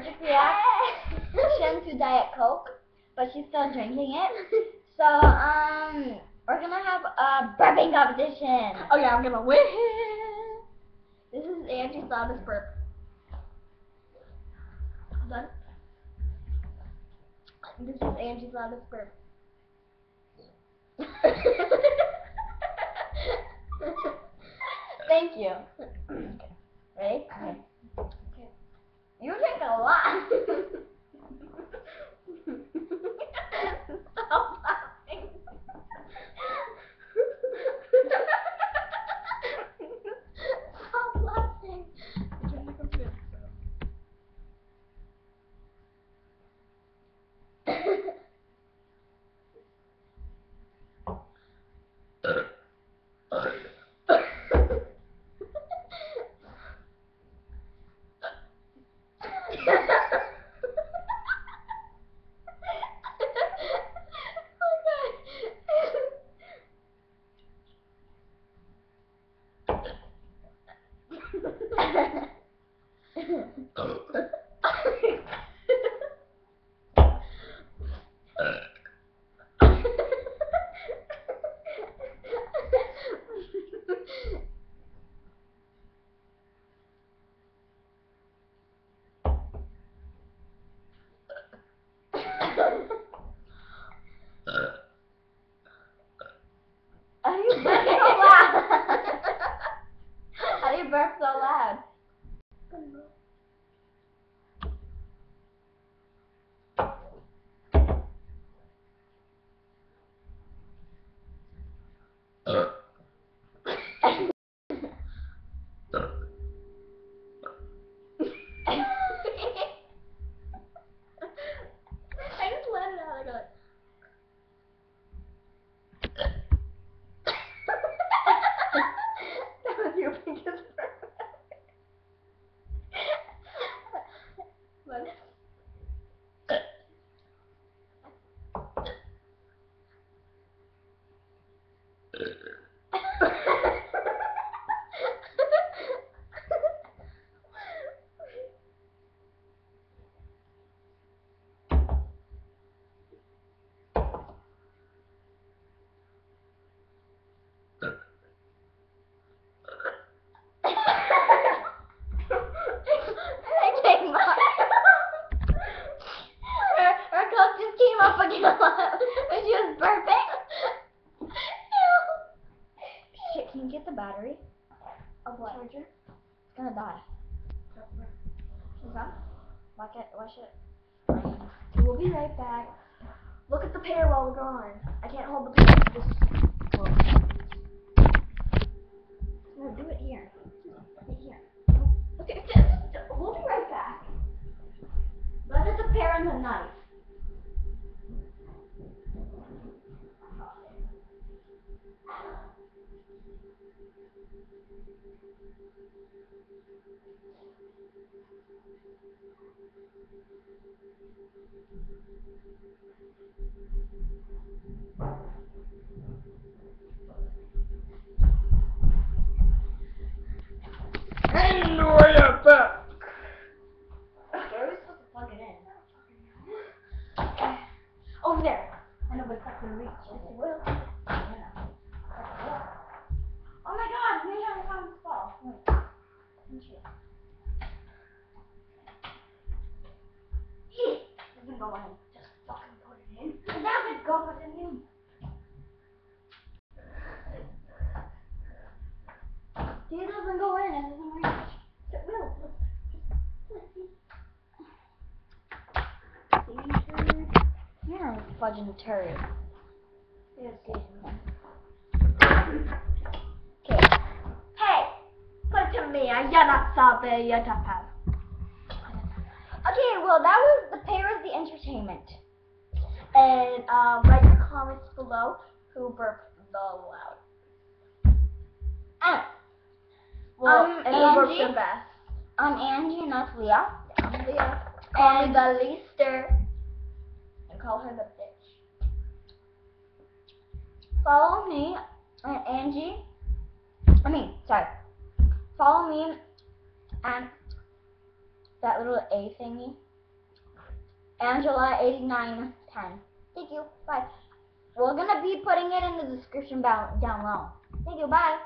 allergic reaction to Diet Coke, but she's still drinking it. So, we're gonna have a burping competition. Oh yeah, I'm gonna win. This is Angie's loudest burp. Done. This is Angie's loudest burp. Thank you. Okay. Ready? Okay. You drink a lot. Stop laughing. Stop laughing. How do you burp so loud? How do you burp so loud? I just let it out. I go like. That was your biggest burp. What? Her coat just came up again when she was burping. Shit, can you get the battery of what? Charger? It's gonna die. Is that? Watch it. We'll be right back. Look at the pear while we're gone. I can't hold the pear. No, do it here. Right here. Okay, we'll be right back. Look at the pear and the knife. And we're back. Where are we supposed to plug it in? Over there. I know, but it's not gonna reach. Yes, it will. Yeah. Oh my god, maybe I found this ball. Wait. It doesn't go in. Just fucking put it in. Damn it, go put it in. See, it doesn't go in. It doesn't reach. It will. You're a fudging turd. Yes, okay. Hey! Put it to me. I not stop it. Okay, well, that was the pair of the entertainment. And write your comments below who burped the loud. Well, and who burped the best. I'm Angie and that's Leah. I'm Leah. Call me the Leaster. And call her the bitch. Follow me and Angie. Follow me and that little A thingy Angela 8910. Thank you. Bye. We're gonna be putting it in the description down below. Thank you. Bye.